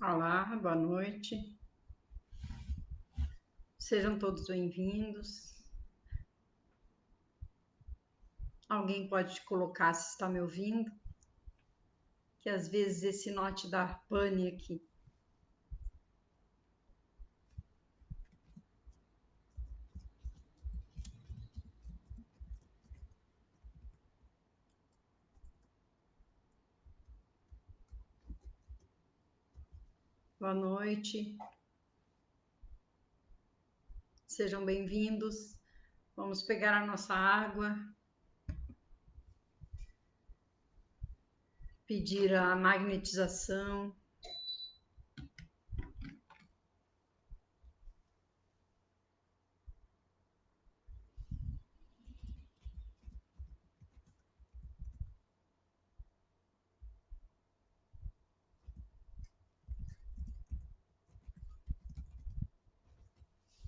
Olá, boa noite. Sejam todos bem-vindos. Alguém pode te colocar se está me ouvindo? Que às vezes esse note dá pane aqui. Boa noite. Sejam bem-vindos. Vamos pegar a nossa água. Pedir a magnetização.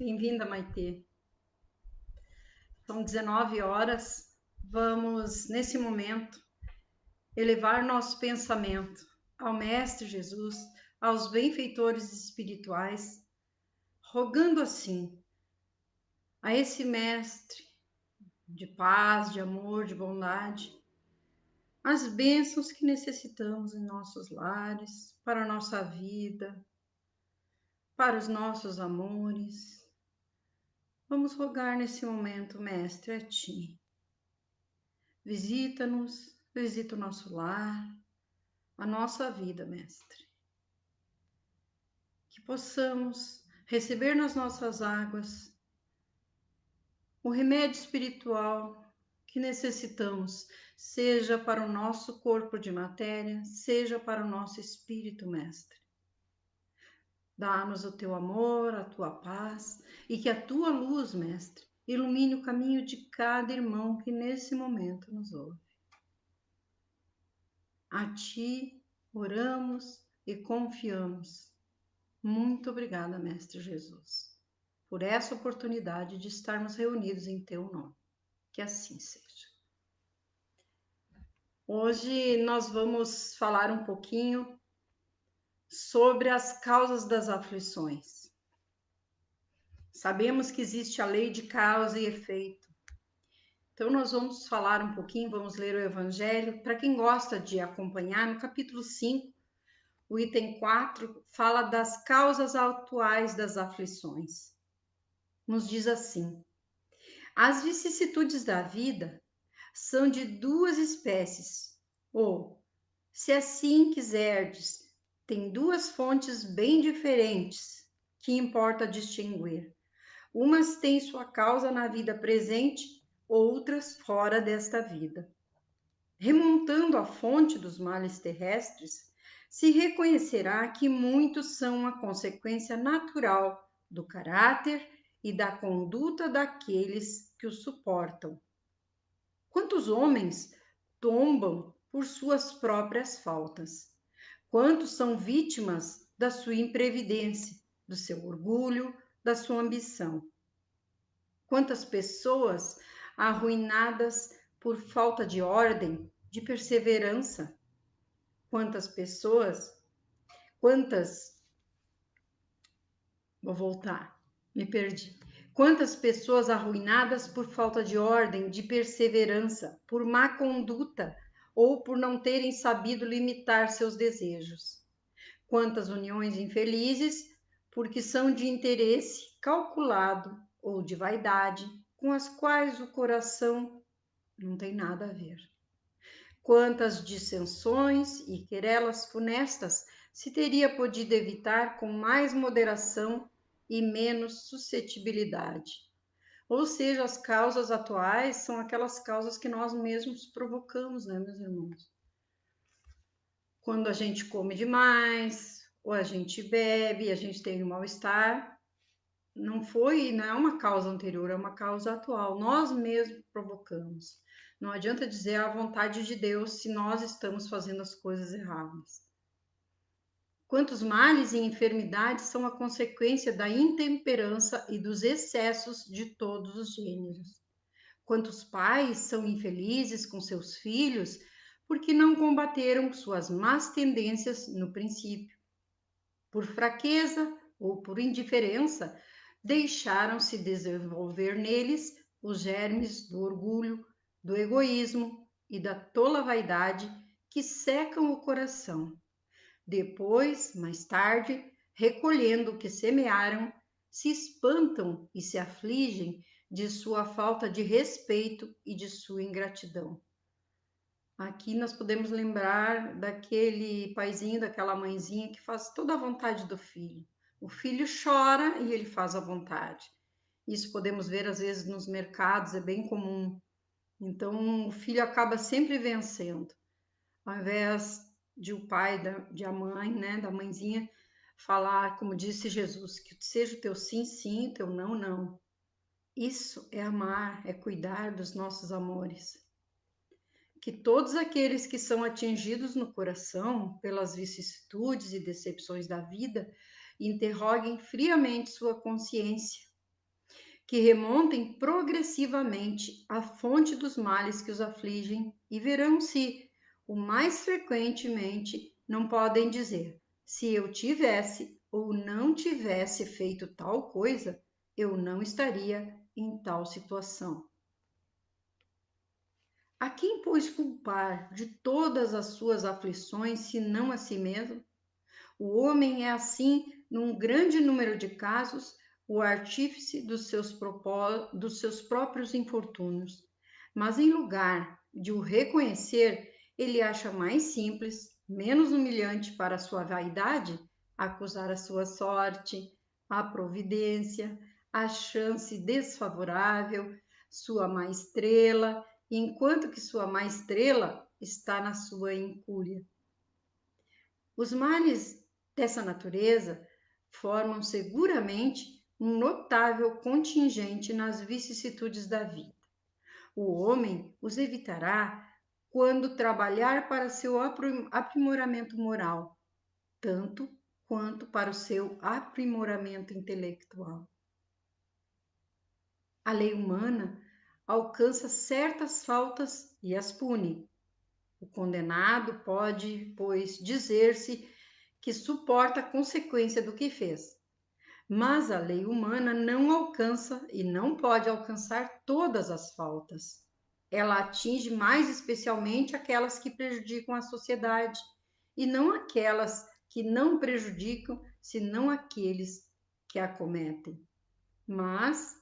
Bem-vinda, Maitê. São 19 horas. Vamos, nesse momento, elevar nosso pensamento ao Mestre Jesus, aos benfeitores espirituais, rogando assim a esse Mestre de paz, de amor, de bondade, as bênçãos que necessitamos em nossos lares, para a nossa vida, para os nossos amores. Vamos rogar nesse momento, Mestre, a Ti. Visita-nos, visita o nosso lar, a nossa vida, Mestre. Que possamos receber nas nossas águas o remédio espiritual que necessitamos, seja para o nosso corpo de matéria, seja para o nosso espírito, Mestre. Dá-nos o teu amor, a tua paz e que a tua luz, Mestre, ilumine o caminho de cada irmão que nesse momento nos ouve. A ti oramos e confiamos. Muito obrigada, Mestre Jesus, por essa oportunidade de estarmos reunidos em teu nome. Que assim seja. Hoje nós vamos falar um pouquinho sobre as causas das aflições. Sabemos que existe a lei de causa e efeito. Então nós vamos falar um pouquinho, vamos ler o Evangelho. Para quem gosta de acompanhar, no capítulo 5, o item 4, fala das causas atuais das aflições. Nos diz assim: as vicissitudes da vida são de duas espécies, ou, se assim quiserdes, tem duas fontes bem diferentes, que importa distinguir. Umas têm sua causa na vida presente, outras fora desta vida. Remontando à fonte dos males terrestres, se reconhecerá que muitos são a consequência natural do caráter e da conduta daqueles que o suportam. Quantos homens tombam por suas próprias faltas? Quantos são vítimas da sua imprevidência, do seu orgulho, da sua ambição? Quantas pessoas arruinadas por falta de ordem, de perseverança? Quantas pessoas, quantas, vou voltar, me perdi. Quantas pessoas arruinadas por falta de ordem, de perseverança, por má conduta ou por não terem sabido limitar seus desejos? Quantas uniões infelizes porque são de interesse calculado ou de vaidade, com as quais o coração não tem nada a ver. Quantas dissensões e querelas funestas se teria podido evitar com mais moderação e menos suscetibilidade. Ou seja, as causas atuais são aquelas causas que nós mesmos provocamos, né, meus irmãos? Quando a gente come demais, ou a gente bebe, a gente tem um mal-estar, não é uma causa anterior, é uma causa atual. Nós mesmos provocamos. Não adianta dizer a vontade de Deus se nós estamos fazendo as coisas erradas. Quantos males e enfermidades são a consequência da intemperança e dos excessos de todos os gêneros? Quantos pais são infelizes com seus filhos porque não combateram suas más tendências no princípio? Por fraqueza ou por indiferença, deixaram-se desenvolver neles os germes do orgulho, do egoísmo e da tola vaidade que secam o coração. Depois, mais tarde, recolhendo o que semearam, se espantam e se afligem de sua falta de respeito e de sua ingratidão. Aqui nós podemos lembrar daquele paizinho, daquela mãezinha que faz toda a vontade do filho. O filho chora e ele faz a vontade. Isso podemos ver às vezes nos mercados, é bem comum. Então o filho acaba sempre vencendo, ao invés de o pai, de a mãe, né, da mãezinha, falar, como disse Jesus, que seja o teu sim, sim, o teu não, não. Isso é amar, é cuidar dos nossos amores. Que todos aqueles que são atingidos no coração pelas vicissitudes e decepções da vida interroguem friamente sua consciência, que remontem progressivamente à fonte dos males que os afligem e verão se, o mais frequentemente, não podem dizer: se eu tivesse ou não tivesse feito tal coisa, eu não estaria em tal situação. A quem, pois, culpar de todas as suas aflições, senão a si mesmo? O homem é, assim, num grande número de casos, o artífice dos seus próprios infortúnios. Mas, em lugar de o reconhecer, ele acha mais simples, menos humilhante para a sua vaidade, acusar a sua sorte, a providência, a chance desfavorável, sua má estrela, enquanto que sua má estrela está na sua incúria. Os males dessa natureza formam seguramente um notável contingente nas vicissitudes da vida. O homem os evitará quando trabalhar para seu aprimoramento moral, tanto quanto para o seu aprimoramento intelectual. A lei humana alcança certas faltas e as pune. O condenado pode, pois, dizer-se que suporta a consequência do que fez. Mas a lei humana não alcança e não pode alcançar todas as faltas. Ela atinge mais especialmente aquelas que prejudicam a sociedade e não aquelas que não prejudicam, senão aqueles que a cometem. Mas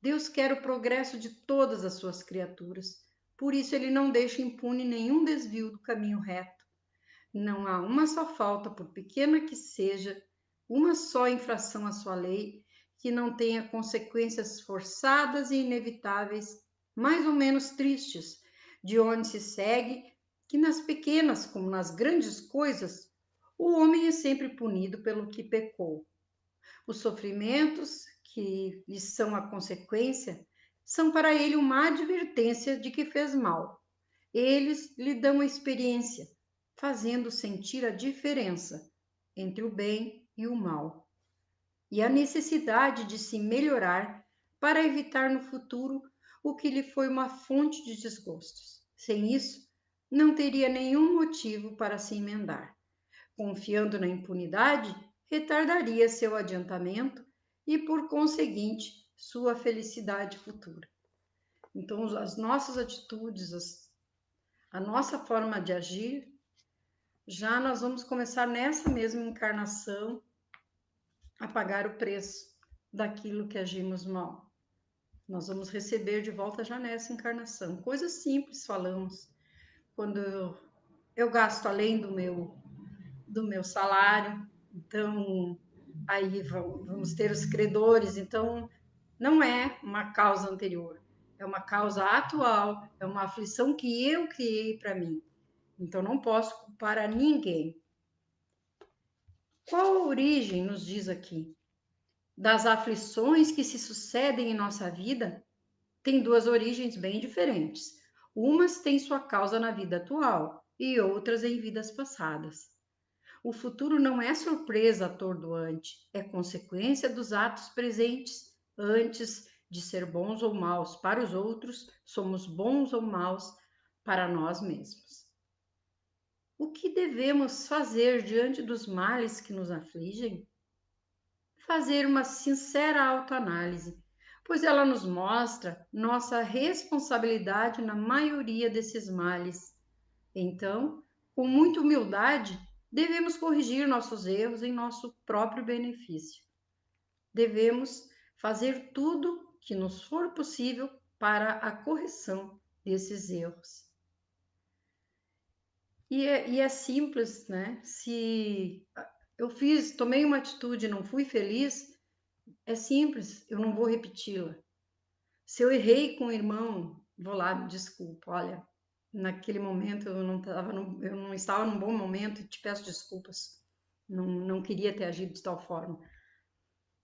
Deus quer o progresso de todas as suas criaturas, por isso ele não deixa impune nenhum desvio do caminho reto. Não há uma só falta, por pequena que seja, uma só infração à sua lei, que não tenha consequências forçadas e inevitáveis, mais ou menos tristes, de onde se segue que nas pequenas como nas grandes coisas, o homem é sempre punido pelo que pecou. Os sofrimentos que lhe são a consequência são para ele uma advertência de que fez mal. Eles lhe dão a experiência, fazendo sentir a diferença entre o bem e o mal, e a necessidade de se melhorar para evitar no futuro o que lhe foi uma fonte de desgostos. Sem isso, não teria nenhum motivo para se emendar. Confiando na impunidade, retardaria seu adiantamento e, por conseguinte, sua felicidade futura. Então, as nossas atitudes, a nossa forma de agir, já nós vamos começar nessa mesma encarnação a pagar o preço daquilo que agimos mal. Nós vamos receber de volta já nessa encarnação. Coisas simples falamos. Quando eu gasto além do meu salário, então aí vamos ter os credores, então não é uma causa anterior, é uma causa atual, é uma aflição que eu criei para mim. Então não posso culpar a ninguém. Qual a origem, nos diz aqui, das aflições que se sucedem em nossa vida? Tem duas origens bem diferentes. Umas têm sua causa na vida atual e outras em vidas passadas. O futuro não é surpresa atordoante, é consequência dos atos presentes. Antes de ser bons ou maus para os outros, somos bons ou maus para nós mesmos. O que devemos fazer diante dos males que nos afligem? Fazer uma sincera autoanálise, pois ela nos mostra nossa responsabilidade na maioria desses males. Então, com muita humildade, devemos corrigir nossos erros em nosso próprio benefício. Devemos fazer tudo que nos for possível para a correção desses erros. E é simples, né? Se eu tomei uma atitude e não fui feliz, é simples, eu não vou repeti-la. Se eu errei com o irmão, vou lá, me desculpa, olha, naquele momento eu não estava num bom momento e te peço desculpas. Não queria ter agido de tal forma.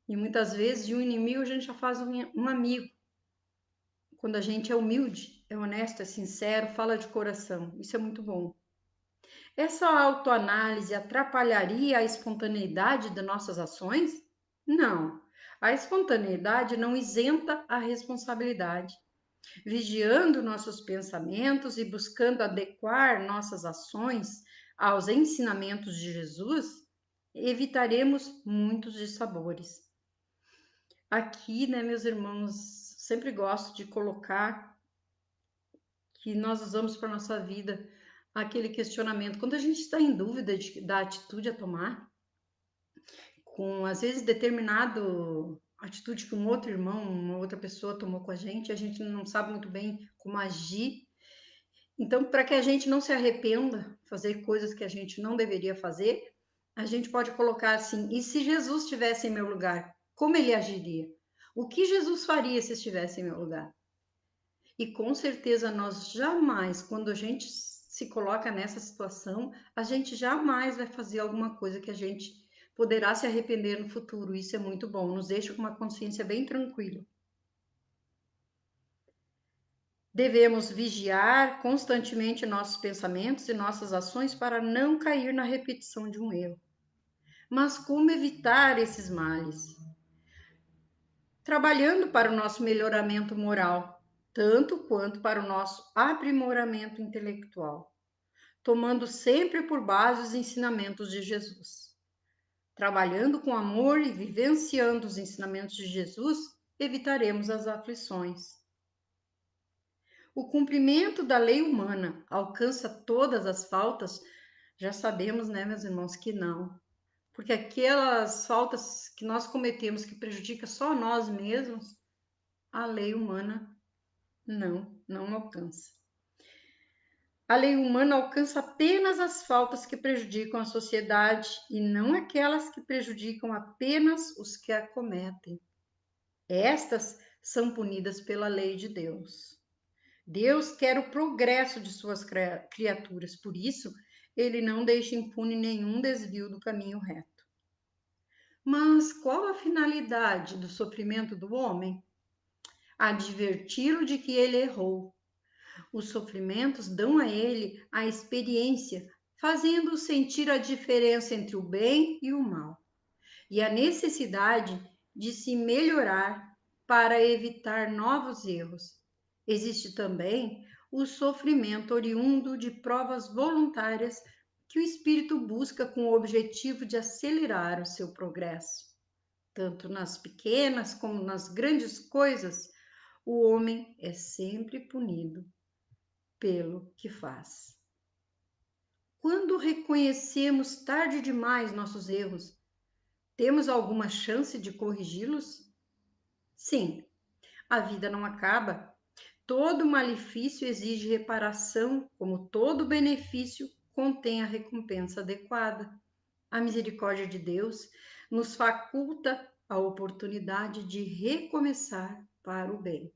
E muitas vezes de um inimigo a gente já faz um amigo. Quando a gente é humilde, é honesto, é sincero, fala de coração. Isso é muito bom. Essa autoanálise atrapalharia a espontaneidade de nossas ações? Não. A espontaneidade não isenta a responsabilidade. Vigiando nossos pensamentos e buscando adequar nossas ações aos ensinamentos de Jesus, evitaremos muitos dissabores. Aqui, né, meus irmãos, sempre gosto de colocar que nós usamos para nossa vida aquele questionamento. Quando a gente está em dúvida da atitude a tomar, com às vezes determinado atitude que um outro irmão, uma outra pessoa tomou com a gente não sabe muito bem como agir. Então, para que a gente não se arrependa, fazer coisas que a gente não deveria fazer, a gente pode colocar assim: e se Jesus estivesse em meu lugar, como ele agiria? O que Jesus faria se estivesse em meu lugar? E com certeza nós jamais, quando a gente se coloca nessa situação, a gente jamais vai fazer alguma coisa que a gente poderá se arrepender no futuro. Isso é muito bom, nos deixa com uma consciência bem tranquila. Devemos vigiar constantemente nossos pensamentos e nossas ações para não cair na repetição de um erro. Mas como evitar esses males? Trabalhando para o nosso melhoramento moral, tanto quanto para o nosso aprimoramento intelectual, tomando sempre por base os ensinamentos de Jesus. Trabalhando com amor e vivenciando os ensinamentos de Jesus, evitaremos as aflições. O cumprimento da lei humana alcança todas as faltas? Já sabemos, né, meus irmãos, que não. Porque aquelas faltas que nós cometemos que prejudicam só nós mesmos, a lei humana não alcança. A lei humana alcança apenas as faltas que prejudicam a sociedade e não aquelas que prejudicam apenas os que a cometem. Estas são punidas pela lei de Deus. Deus quer o progresso de suas criaturas, por isso, ele não deixa impune nenhum desvio do caminho reto. Mas qual a finalidade do sofrimento do homem? Adverti-lo de que ele errou. Os sofrimentos dão a ele a experiência, fazendo-o sentir a diferença entre o bem e o mal, e a necessidade de se melhorar para evitar novos erros. Existe também o sofrimento oriundo de provas voluntárias que o espírito busca com o objetivo de acelerar o seu progresso. Tanto nas pequenas como nas grandes coisas, o homem é sempre punido pelo que faz. Quando reconhecemos tarde demais nossos erros, temos alguma chance de corrigi-los? Sim, a vida não acaba. Todo malefício exige reparação, como todo benefício contém a recompensa adequada. A misericórdia de Deus nos faculta a oportunidade de recomeçar para o bem.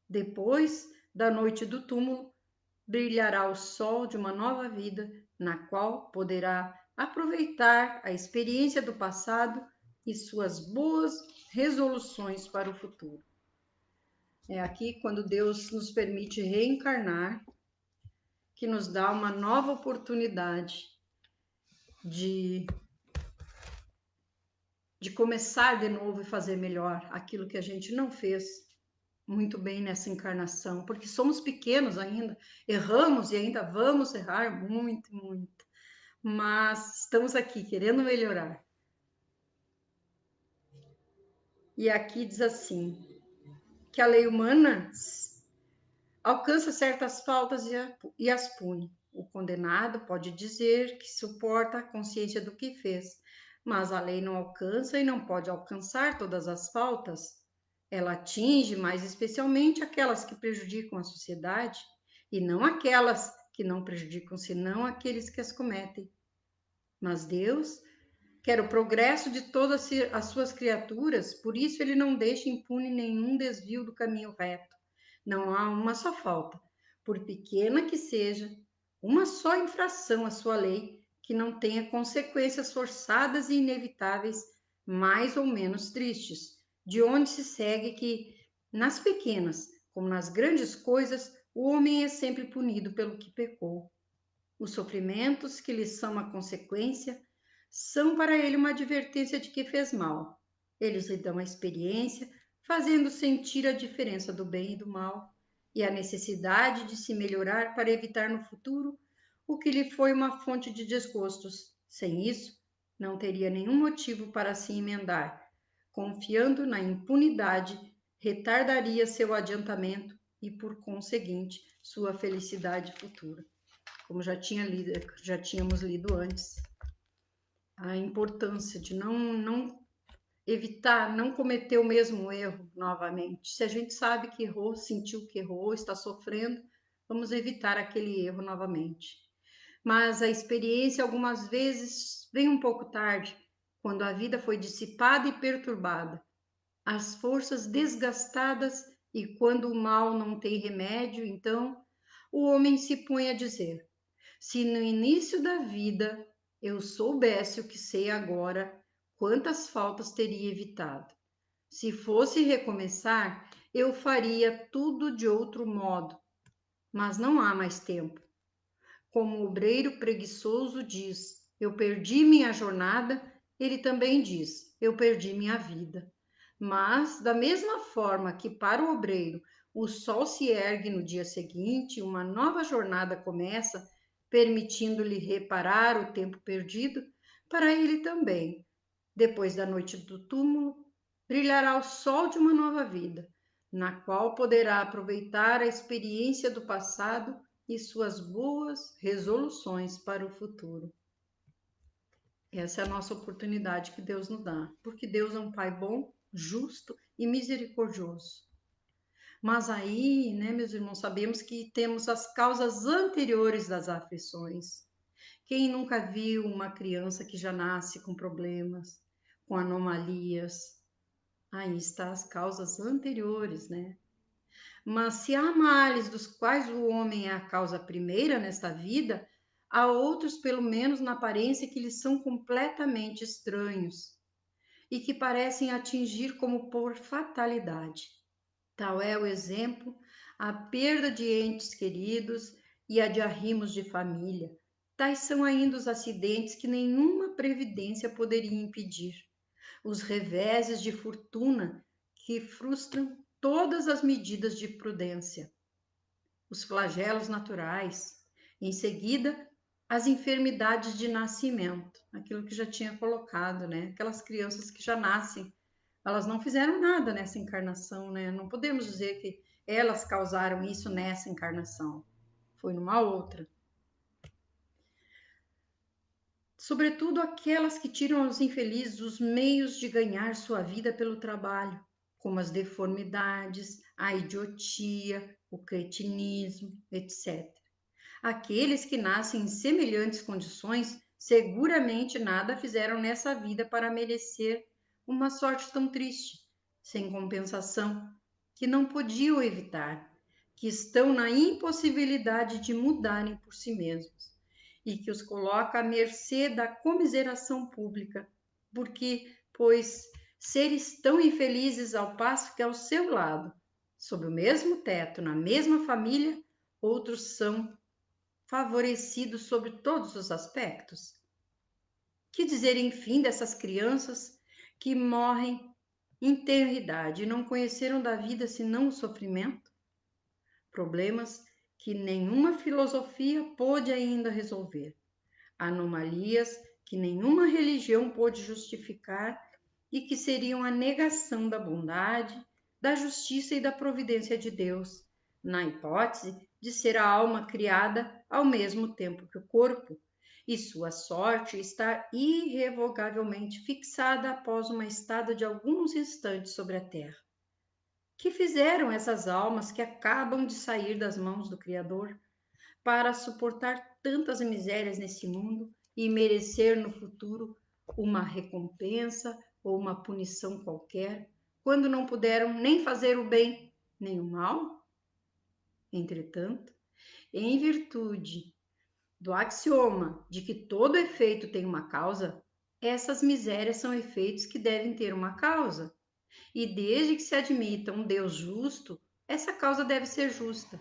Depois da noite do túmulo, brilhará o sol de uma nova vida, na qual poderá aproveitar a experiência do passado e suas boas resoluções para o futuro. É aqui quando Deus nos permite reencarnar, que nos dá uma nova oportunidade de começar de novo e fazer melhor aquilo que a gente não fez muito bem nessa encarnação, porque somos pequenos ainda, erramos e ainda vamos errar muito, muito. Mas estamos aqui querendo melhorar. E aqui diz assim, que a lei humana alcança certas faltas e as pune. O condenado pode dizer que suporta a consciência do que fez, mas a lei não alcança e não pode alcançar todas as faltas. Ela atinge mais especialmente aquelas que prejudicam a sociedade e não aquelas que não prejudicam, senão aqueles que as cometem. Mas Deus quer o progresso de todas as suas criaturas, por isso ele não deixa impune nenhum desvio do caminho reto. Não há uma só falta, por pequena que seja, uma só infração à sua lei que não tenha consequências forçadas e inevitáveis, mais ou menos tristes, de onde se segue que, nas pequenas como nas grandes coisas, o homem é sempre punido pelo que pecou. Os sofrimentos que lhe são uma consequência são para ele uma advertência de que fez mal. Eles lhe dão a experiência, fazendo sentir a diferença do bem e do mal e a necessidade de se melhorar para evitar no futuro o que lhe foi uma fonte de desgostos. Sem isso, não teria nenhum motivo para se emendar. Confiando na impunidade, retardaria seu adiantamento e, por conseguinte, sua felicidade futura. Como já tínhamos lido antes, a importância de não evitar, não cometer o mesmo erro novamente. Se a gente sabe que errou, sentiu que errou, está sofrendo, vamos evitar aquele erro novamente. Mas a experiência algumas vezes vem um pouco tarde, quando a vida foi dissipada e perturbada, as forças desgastadas e quando o mal não tem remédio, então o homem se põe a dizer: se no início da vida eu soubesse o que sei agora, quantas faltas teria evitado. Se fosse recomeçar, eu faria tudo de outro modo, mas não há mais tempo. Como o obreiro preguiçoso diz: eu perdi minha jornada, ele também diz: eu perdi minha vida. Mas, da mesma forma que para o obreiro o sol se ergue no dia seguinte, uma nova jornada começa, permitindo-lhe reparar o tempo perdido, para ele também, depois da noite do túmulo, brilhará o sol de uma nova vida, na qual poderá aproveitar a experiência do passado e suas boas resoluções para o futuro. Essa é a nossa oportunidade que Deus nos dá, porque Deus é um Pai bom, justo e misericordioso. Mas aí, né, meus irmãos, sabemos que temos as causas anteriores das aflições. Quem nunca viu uma criança que já nasce com problemas, com anomalias? Aí está as causas anteriores, né? Mas se há males dos quais o homem é a causa primeira nesta vida, há outros, pelo menos na aparência, que lhes são completamente estranhos e que parecem atingir como por fatalidade. Tal é o exemplo, a perda de entes queridos e a de arrimos de família. Tais são ainda os acidentes que nenhuma previdência poderia impedir. Os reveses de fortuna que frustram todas as medidas de prudência, os flagelos naturais, em seguida, as enfermidades de nascimento, aquilo que já tinha colocado, né? Aquelas crianças que já nascem, elas não fizeram nada nessa encarnação, né? Não podemos dizer que elas causaram isso nessa encarnação, foi numa outra. Sobretudo aquelas que tiram aos infelizes os meios de ganhar sua vida pelo trabalho, como as deformidades, a idiotia, o cretinismo, etc. Aqueles que nascem em semelhantes condições seguramente nada fizeram nessa vida para merecer uma sorte tão triste, sem compensação, que não podiam evitar, que estão na impossibilidade de mudarem por si mesmos e que os coloca à mercê da comiseração pública, porque, pois, seres tão infelizes ao passo que ao seu lado, sob o mesmo teto, na mesma família, outros são favorecidos sobre todos os aspectos? Que dizer, enfim, dessas crianças que morrem em tenra idade, e não conheceram da vida senão o sofrimento? Problemas que nenhuma filosofia pôde ainda resolver, anomalias que nenhuma religião pôde justificar e que seriam a negação da bondade, da justiça e da providência de Deus, na hipótese de ser a alma criada ao mesmo tempo que o corpo, e sua sorte estar irrevogavelmente fixada após uma estada de alguns instantes sobre a terra. Que fizeram essas almas que acabam de sair das mãos do Criador para suportar tantas misérias nesse mundo e merecer no futuro uma recompensa ou uma punição qualquer, quando não puderam nem fazer o bem nem o mal? Entretanto, em virtude do axioma de que todo efeito tem uma causa, essas misérias são efeitos que devem ter uma causa. E desde que se admita um Deus justo, essa causa deve ser justa.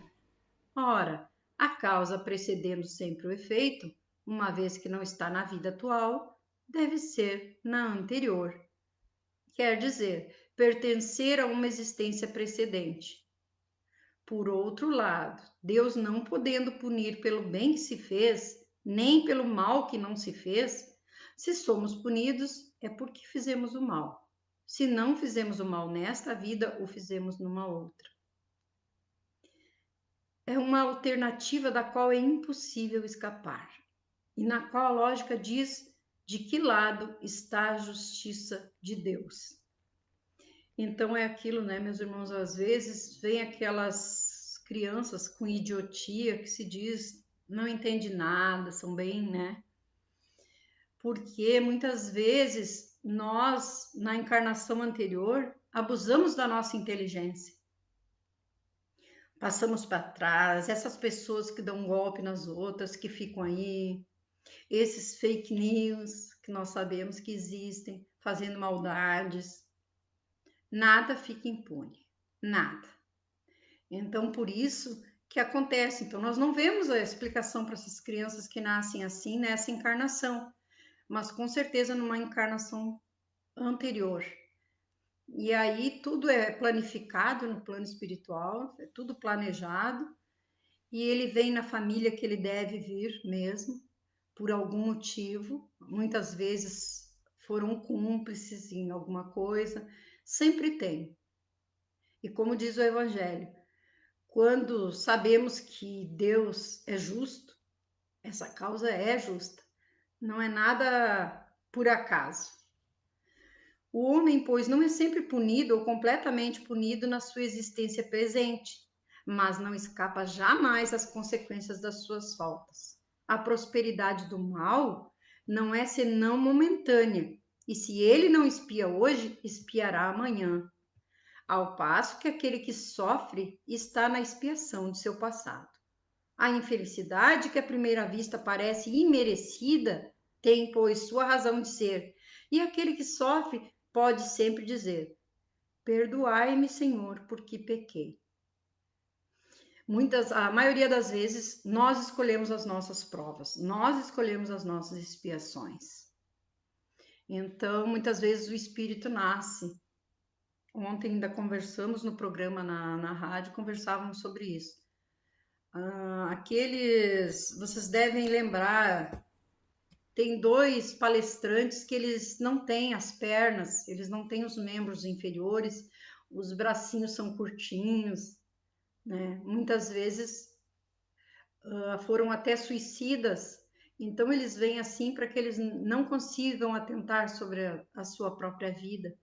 Ora, a causa precedendo sempre o efeito, uma vez que não está na vida atual, deve ser na anterior. Quer dizer, pertencer a uma existência precedente. Por outro lado, Deus não podendo punir pelo bem que se fez, nem pelo mal que não se fez, se somos punidos é porque fizemos o mal. Se não fizemos o mal nesta vida, o fizemos numa outra. É uma alternativa da qual é impossível escapar, e na qual a lógica diz de que lado está a justiça de Deus. Então é aquilo, né, meus irmãos, às vezes vem aquelas crianças com idiotia que se diz não entende nada, são bem, né? Porque muitas vezes nós, na encarnação anterior, abusamos da nossa inteligência. Passamos para trás, essas pessoas que dão um golpe nas outras, que ficam aí, esses fake news que nós sabemos que existem, fazendo maldades, nada fica impune, nada. Então, por isso que acontece. Então, nós não vemos a explicação para essas crianças que nascem assim nessa encarnação, mas com certeza numa encarnação anterior. E aí tudo é planificado no plano espiritual, é tudo planejado, e ele vem na família que ele deve vir mesmo, por algum motivo. Muitas vezes foram cúmplices em alguma coisa, sempre tem. E como diz o Evangelho, quando sabemos que Deus é justo, essa causa é justa, não é nada por acaso. O homem, pois, não é sempre punido ou completamente punido na sua existência presente, mas não escapa jamais às consequências das suas faltas. A prosperidade do mal não é senão momentânea, e se ele não espia hoje, espiará amanhã. Ao passo que aquele que sofre está na expiação de seu passado. A infelicidade, que à primeira vista parece imerecida, tem, pois, sua razão de ser, e aquele que sofre pode sempre dizer: perdoai-me, Senhor, porque pequei. A maioria das vezes, nós escolhemos as nossas provas, nós escolhemos as nossas expiações. Então, muitas vezes o espírito nasce. Ontem ainda conversamos no programa na rádio, conversávamos sobre isso. Vocês devem lembrar, tem dois palestrantes que eles não têm as pernas, eles não têm os membros inferiores, os bracinhos são curtinhos, né? Muitas vezes foram até suicidas, então eles vêm assim para que eles não consigam atentar sobre a sua própria vida.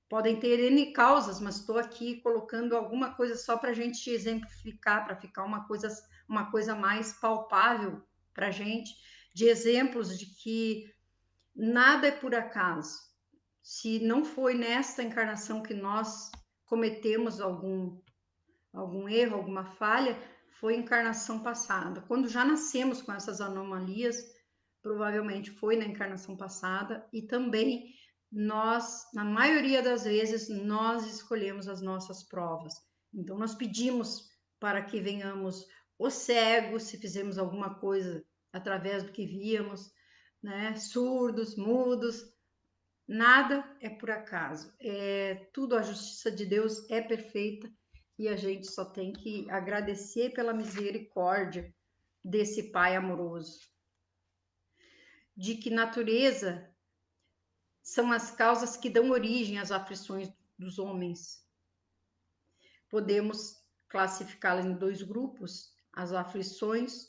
Podem ter N causas, mas estou aqui colocando alguma coisa só para a gente exemplificar, para ficar uma coisa mais palpável para a gente, de exemplos de que nada é por acaso. Se não foi nesta encarnação que nós cometemos algum erro, alguma falha, foi encarnação passada. Quando já nascemos com essas anomalias, provavelmente foi na encarnação passada, e também nós, na maioria das vezes, nós escolhemos as nossas provas. Então, nós pedimos para que venhamos os cegos, se fizemos alguma coisa através do que víamos, né? Surdos, mudos, Nada é por acaso. Tudo, a justiça de Deus é perfeita e a gente só tem que agradecer pela misericórdia desse Pai amoroso. De que natureza são as causas que dão origem às aflições dos homens. Podemos classificá-las em dois grupos: as aflições,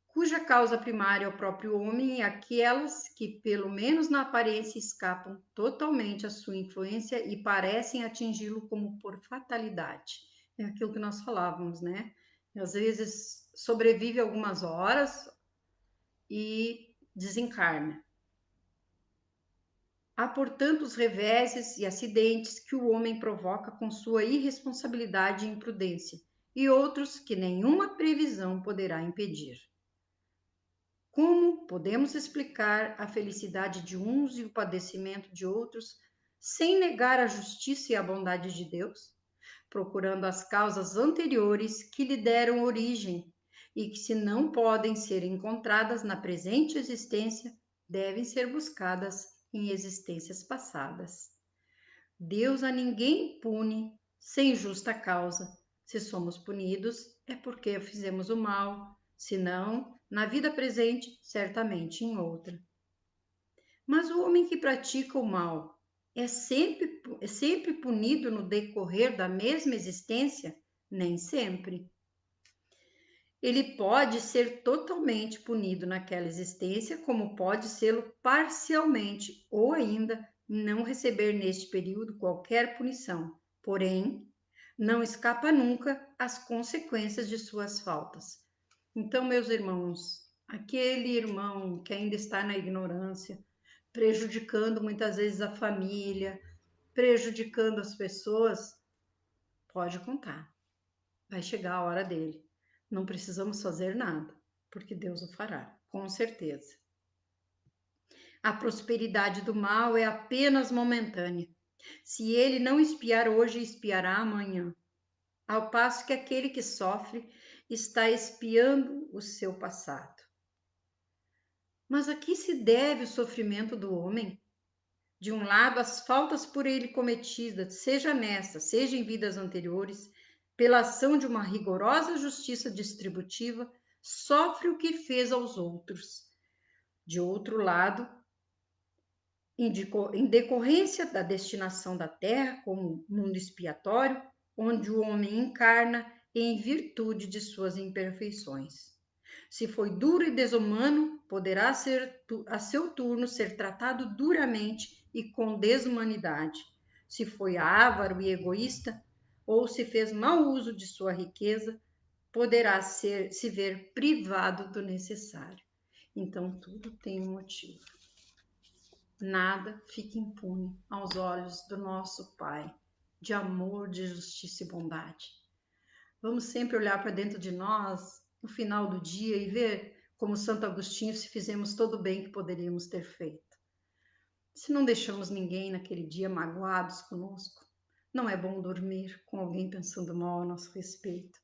cuja causa primária é o próprio homem, e aquelas que, pelo menos na aparência, escapam totalmente à sua influência e parecem atingi-lo como por fatalidade. É aquilo que nós falávamos, né? Às vezes sobrevive algumas horas e desencarna. Há, portanto, os reveses e acidentes que o homem provoca com sua irresponsabilidade e imprudência, e outros que nenhuma previsão poderá impedir. Como podemos explicar a felicidade de uns e o padecimento de outros, sem negar a justiça e a bondade de Deus, procurando as causas anteriores que lhe deram origem e que, se não podem ser encontradas na presente existência, devem ser buscadas em existências passadas. Deus a ninguém pune sem justa causa. Se somos punidos, é porque fizemos o mal, se não, na vida presente, certamente em outra. Mas o homem que pratica o mal é sempre punido no decorrer da mesma existência? Nem sempre. Ele pode ser totalmente punido naquela existência, como pode sê-lo parcialmente, ou ainda não receber neste período qualquer punição. Porém, não escapa nunca às consequências de suas faltas. Então, meus irmãos, aquele irmão que ainda está na ignorância, prejudicando muitas vezes a família, prejudicando as pessoas, pode contar. Vai chegar a hora dele. Não precisamos fazer nada, porque Deus o fará, com certeza. A prosperidade do mal é apenas momentânea. Se ele não espiar hoje, espiará amanhã. Ao passo que aquele que sofre está espiando o seu passado. Mas a que se deve o sofrimento do homem? De um lado, as faltas por ele cometidas, seja nesta, seja em vidas anteriores, pela ação de uma rigorosa justiça distributiva, sofre o que fez aos outros. De outro lado, em decorrência da destinação da terra como mundo expiatório, onde o homem encarna em virtude de suas imperfeições. Se foi duro e desumano, poderá ser a seu turno ser tratado duramente e com desumanidade. Se foi avaro e egoísta, ou se fez mau uso de sua riqueza, poderá se ver privado do necessário. Então, tudo tem um motivo. Nada fica impune aos olhos do nosso Pai, de amor, de justiça e bondade. Vamos sempre olhar para dentro de nós no final do dia e ver, como Santo Agostinho, se fizemos todo o bem que poderíamos ter feito. Se não deixamos ninguém naquele dia magoados conosco, não é bom dormir com alguém pensando mal a nosso respeito,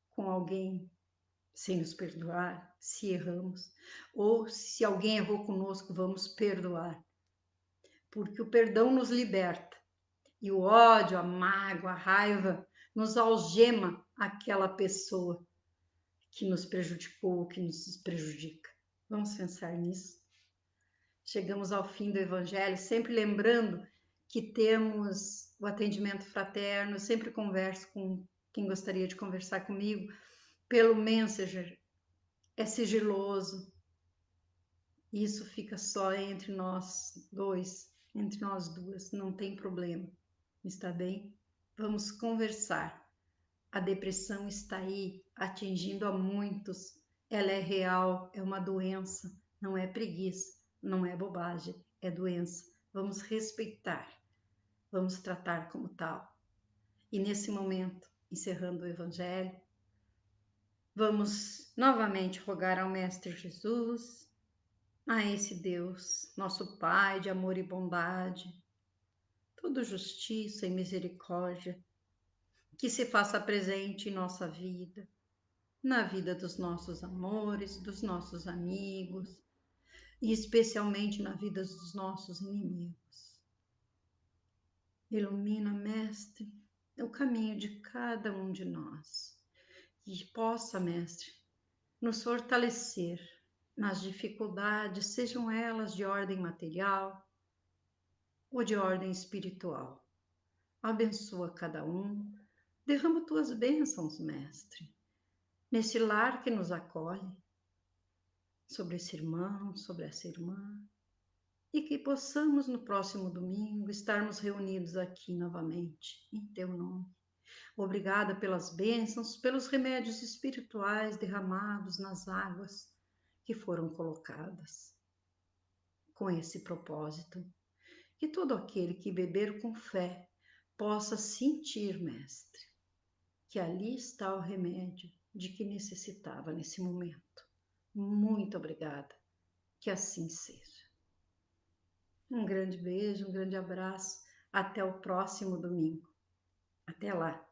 com alguém sem nos perdoar, se erramos, ou se alguém errou conosco, vamos perdoar. Porque o perdão nos liberta e o ódio, a mágoa, a raiva nos algema aquela pessoa que nos prejudicou, que nos prejudica. Vamos pensar nisso. Chegamos ao fim do Evangelho, sempre lembrando que temos o atendimento fraterno, sempre converso com quem gostaria de conversar comigo pelo Messenger, é sigiloso, isso fica só entre nós dois, entre nós duas, não tem problema, está bem? Vamos conversar. A depressão está aí, atingindo a muitos. Ela é real, é uma doença, não é preguiça, não é bobagem, é doença. Vamos respeitar, vamos tratar como tal. E nesse momento, encerrando o Evangelho, vamos novamente rogar ao Mestre Jesus, a esse Deus, nosso Pai de amor e bondade, toda justiça e misericórdia, que se faça presente em nossa vida, na vida dos nossos amores, dos nossos amigos, e especialmente na vida dos nossos inimigos. Ilumina, Mestre, o caminho de cada um de nós e possa, Mestre, nos fortalecer nas dificuldades, sejam elas de ordem material ou de ordem espiritual. Abençoa cada um, derrama tuas bênçãos, Mestre, nesse lar que nos acolhe, sobre esse irmão, sobre essa irmã, e que possamos no próximo domingo estarmos reunidos aqui novamente, em teu nome. Obrigada pelas bênçãos, pelos remédios espirituais derramados nas águas que foram colocadas. Com esse propósito, que todo aquele que beber com fé possa sentir, Mestre, que ali está o remédio de que necessitava nesse momento. Muito obrigada, que assim seja. Um grande beijo, um grande abraço, até o próximo domingo. Até lá!